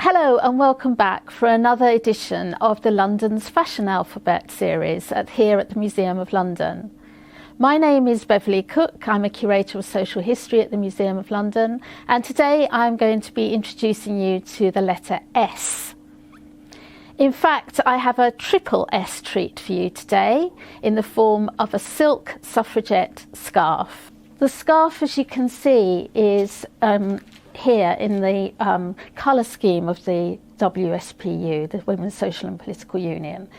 Hello and welcome back for another edition of the London's Fashion Alphabet series here at the Museum of London. My name is Beverly Cook. I'm a curator of social history at the Museum of London, and today I'm going to be introducing you to the letter S. In fact, I have a triple S treat for you today in the form of a silk suffragette scarf. The scarf, as you can see, is here in the colour scheme of the WSPU, the Women's Social and Political Union.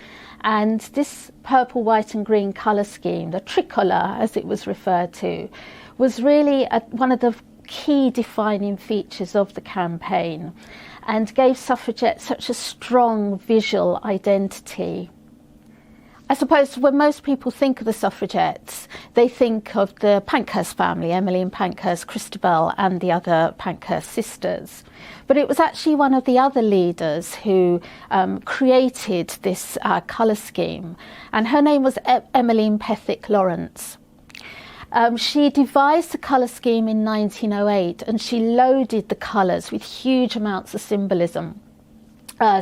And this purple, white and green colour scheme, the tricolor as it was referred to, was really one of the key defining features of the campaign and gave suffragettes such a strong visual identity. I suppose when most people think of the suffragettes, they think of the Pankhurst family, Emmeline Pankhurst, Christabel and the other Pankhurst sisters. But it was actually one of the other leaders who created this colour scheme, and her name was Emmeline Pethick Lawrence. She devised the colour scheme in 1908, and she loaded the colours with huge amounts of symbolism.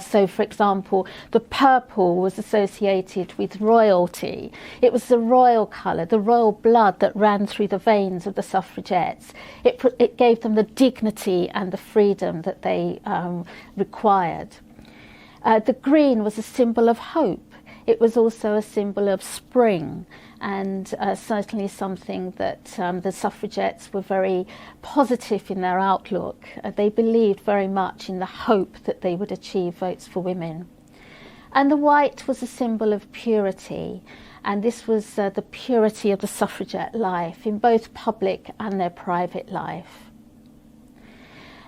So, for example, the purple was associated with royalty. It was the royal colour, the royal blood that ran through the veins of the suffragettes. It gave them the dignity and the freedom that they required. The green was a symbol of hope. It was also a symbol of spring, and certainly something that the suffragettes were very positive in their outlook. They believed very much in the hope that they would achieve votes for women. And the white was a symbol of purity, and this was the purity of the suffragette life in both public and their private life.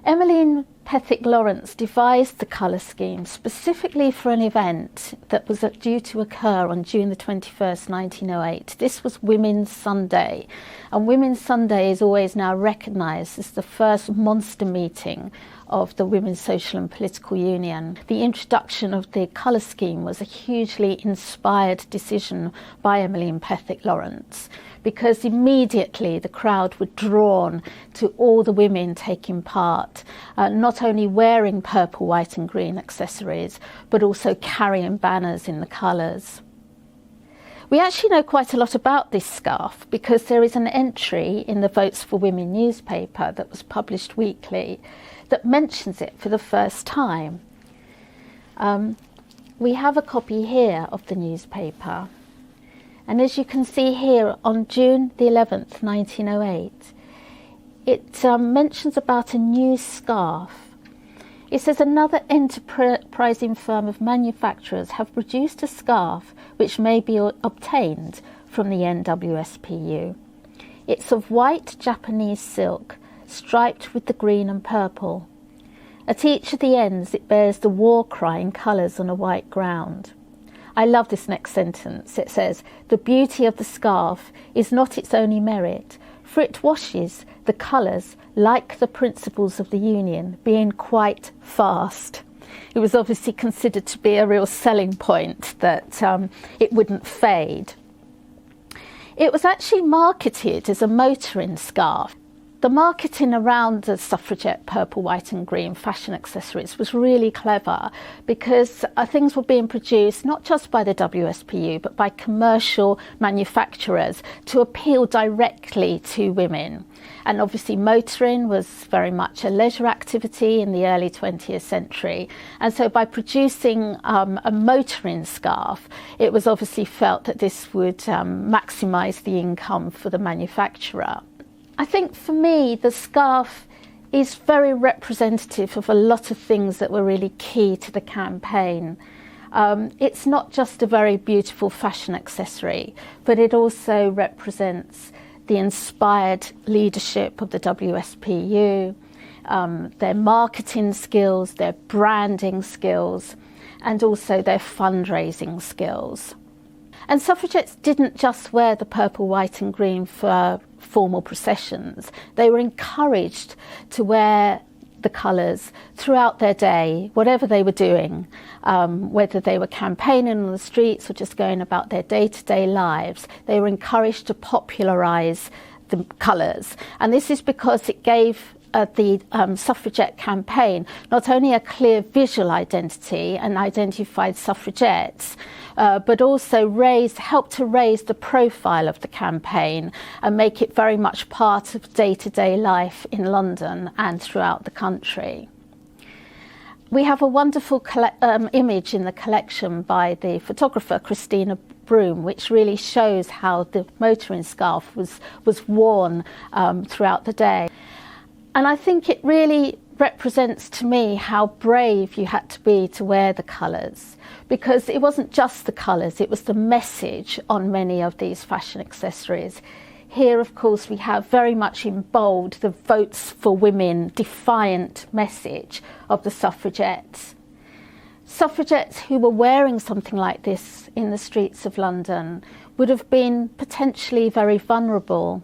Emmeline Pethick Lawrence devised the colour scheme specifically for an event that was due to occur on June the 21st, 1908. This was Women's Sunday, and Women's Sunday is always now recognised as the first monster meeting of the Women's Social and Political Union. The introduction of the colour scheme was a hugely inspired decision by Emmeline Pethick Lawrence, because immediately the crowd were drawn to all the women taking part, not only wearing purple, white and green accessories, but also carrying banners in the colours. We actually know quite a lot about this scarf because there is an entry in the Votes for Women newspaper that was published weekly that mentions it for the first time. We have a copy here of the newspaper. And as you can see here, on June the 11th, 1908, it mentions about a new scarf. It says, another enterprising firm of manufacturers have produced a scarf which may be obtained from the NWSPU. It's of white Japanese silk, striped with the green and purple. At each of the ends it bears the war cry in colours on a white ground. I love this next sentence. It says, the beauty of the scarf is not its only merit, for it washes the colours like the principles of the Union, being quite fast. It was obviously considered to be a real selling point that it wouldn't fade. It was actually marketed as a motoring scarf. The marketing around the suffragette purple, white and green fashion accessories was really clever because things were being produced not just by the WSPU but by commercial manufacturers to appeal directly to women. And obviously motoring was very much a leisure activity in the early 20th century. And so by producing a motoring scarf, it was obviously felt that this would maximise the income for the manufacturer. I think for me, the scarf is very representative of a lot of things that were really key to the campaign. It's not just a very beautiful fashion accessory, but it also represents the inspired leadership of the WSPU, their marketing skills, their branding skills, and also their fundraising skills. And suffragettes didn't just wear the purple, white and green for formal processions. They were encouraged to wear the colours throughout their day, whatever they were doing, whether they were campaigning on the streets or just going about their day-to-day lives. They were encouraged to popularise the colours. And this is because it gave the suffragette campaign not only a clear visual identity and identified suffragettes, but also helped to raise the profile of the campaign and make it very much part of day-to-day life in London and throughout the country. We have a wonderful image in the collection by the photographer Christina Broom, which really shows how the motoring scarf was worn throughout the day. And I think it really represents to me how brave you had to be to wear the colours, because it wasn't just the colours, it was the message on many of these fashion accessories. Here, of course, we have very much in bold the votes for women defiant message of the suffragettes. Suffragettes who were wearing something like this in the streets of London would have been potentially very vulnerable.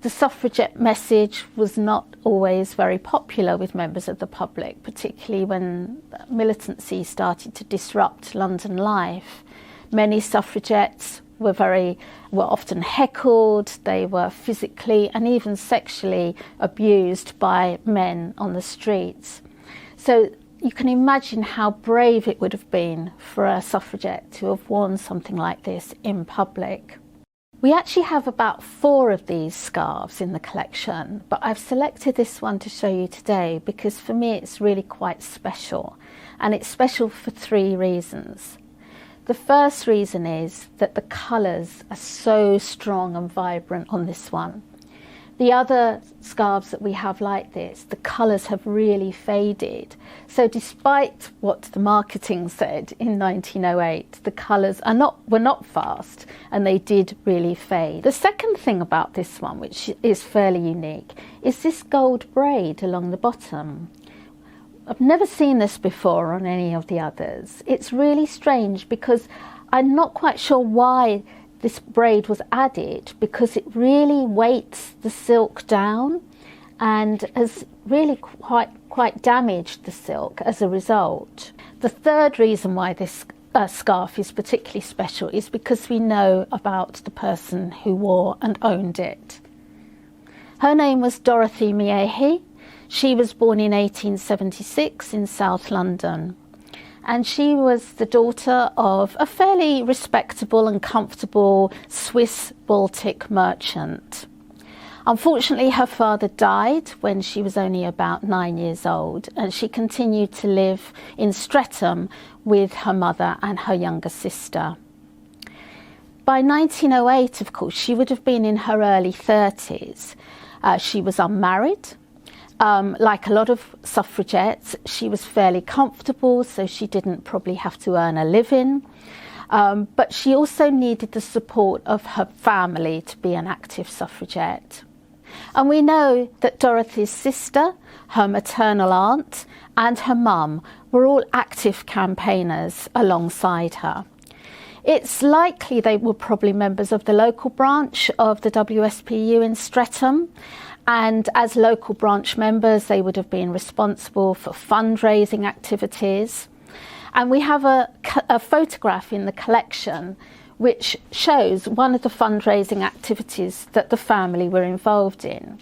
The suffragette message was not always very popular with members of the public, particularly when militancy started to disrupt London life. Many suffragettes were often heckled, they were physically and even sexually abused by men on the streets. So you can imagine how brave it would have been for a suffragette to have worn something like this in public. We actually have about 4 of these scarves in the collection, but I've selected this one to show you today because for me it's really quite special, and it's special for 3 reasons. The first reason is that the colours are so strong and vibrant on this one. The other scarves that we have like this, the colours have really faded. So despite what the marketing said in 1908, the colours were not fast, and they did really fade. The second thing about this one, which is fairly unique, is this gold braid along the bottom. I've never seen this before on any of the others. It's really strange because I'm not quite sure why this braid was added, because it really weights the silk down and has really quite damaged the silk as a result. The third reason why this scarf is particularly special is because we know about the person who wore and owned it. Her name was Dorothea Miehi. She was born in 1876 in South London, and she was the daughter of a fairly respectable and comfortable Swiss Baltic merchant. Unfortunately, her father died when she was only about 9 years old, and she continued to live in Streatham with her mother and her younger sister. By 1908, of course, she would have been in her early 30s. She was unmarried. Like a lot of suffragettes, she was fairly comfortable, so she didn't probably have to earn a living. But she also needed the support of her family to be an active suffragette. And we know that Dorothea's sister, her maternal aunt, and her mum were all active campaigners alongside her. It's likely they were probably members of the local branch of the WSPU in Streatham, and as local branch members they would have been responsible for fundraising activities. And we have a photograph in the collection which shows one of the fundraising activities that the family were involved in.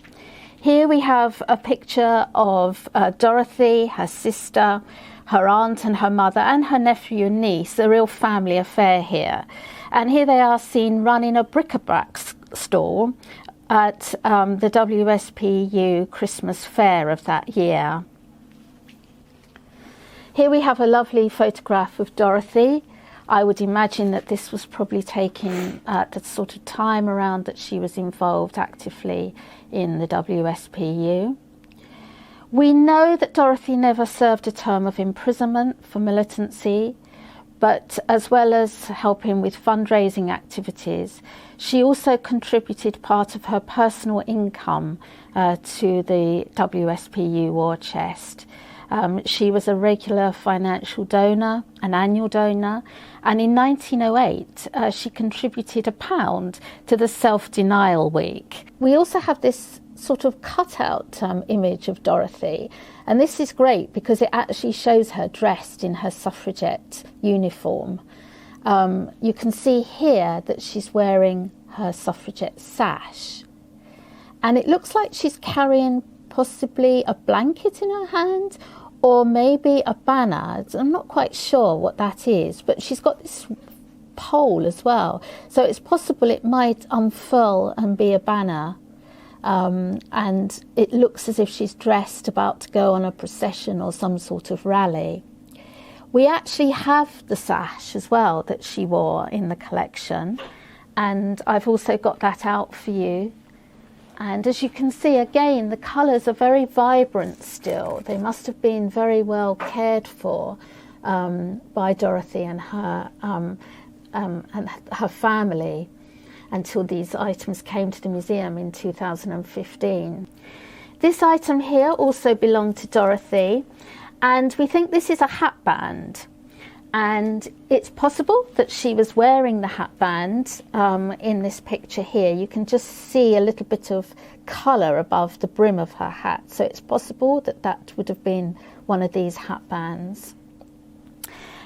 Here we have a picture of Dorothy, her sister, her aunt and her mother, and her nephew and niece, a real family affair here. And here they are seen running a bric-a-brac store at the WSPU Christmas fair of that year. Here we have a lovely photograph of Dorothy. I would imagine that this was probably taken at the sort of time around that she was involved actively in the WSPU. We know that Dorothy never served a term of imprisonment for militancy, but as well as helping with fundraising activities, she also contributed part of her personal income to the WSPU war chest. She was a regular financial donor, an annual donor, and in 1908 she contributed £1 to the Self-Denial Week. We also have this sort of cutout image of Dorothy, and this is great because it actually shows her dressed in her suffragette uniform. You can see here that she's wearing her suffragette sash, and it looks like she's carrying possibly a blanket in her hand, or maybe a banner. I'm not quite sure what that is, but she's got this pole as well. So it's possible it might unfurl and be a banner. And it looks as if she's dressed about to go on a procession or some sort of rally. We actually have the sash as well that she wore in the collection, and I've also got that out for you. And as you can see, again, the colours are very vibrant still. They must have been very well cared for by Dorothy and her family until these items came to the museum in 2015. This item here also belonged to Dorothy, and we think this is a hatband. And it's possible that she was wearing the hatband in this picture here. You can just see a little bit of colour above the brim of her hat. So it's possible that that would have been one of these hatbands.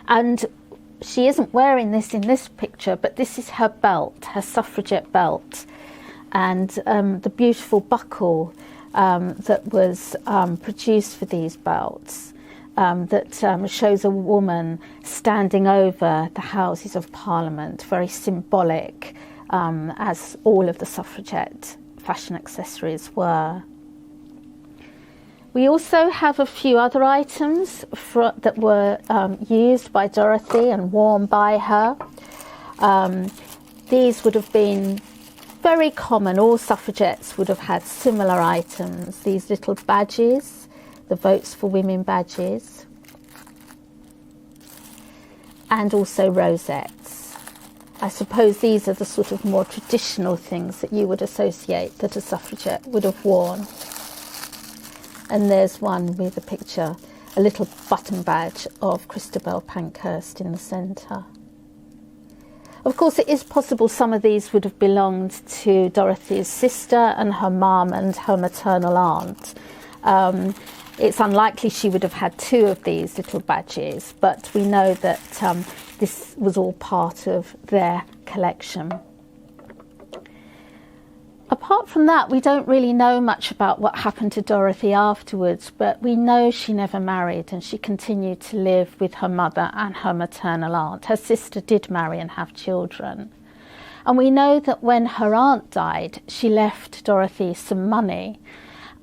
And she isn't wearing this in this picture, but this is her belt, her suffragette belt. And the beautiful buckle that was produced for these belts. That shows a woman standing over the Houses of Parliament, very symbolic, as all of the suffragette fashion accessories were. We also have a few other items that were used by Dorothy and worn by her. These would have been very common. All suffragettes would have had similar items, these little badges, the Votes for Women badges, and also rosettes. I suppose these are the sort of more traditional things that you would associate that a suffragette would have worn. And there's one with a picture, a little button badge of Christabel Pankhurst in the centre. Of course, it is possible some of these would have belonged to Dorothy's sister and her mum and her maternal aunt. It's unlikely she would have had two of these little badges, but we know that this was all part of their collection. Apart from that, we don't really know much about what happened to Dorothy afterwards, but we know she never married and she continued to live with her mother and her maternal aunt. Her sister did marry and have children. And we know that when her aunt died, she left Dorothy some money.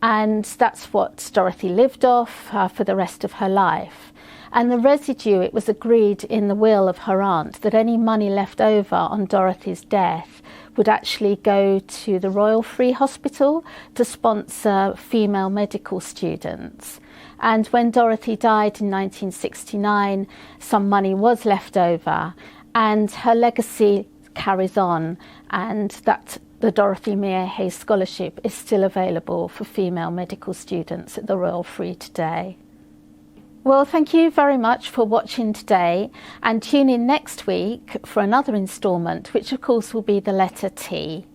And that's what Dorothy lived off for the rest of her life. And the residue, it was agreed in the will of her aunt that any money left over on Dorothy's death would actually go to the Royal Free Hospital to sponsor female medical students. And when Dorothy died in 1969, some money was left over, and her legacy carries on, and that the Dorothy Meir Hayes Scholarship is still available for female medical students at the Royal Free today. Well, thank you very much for watching today, and tune in next week for another instalment, which of course will be the letter T.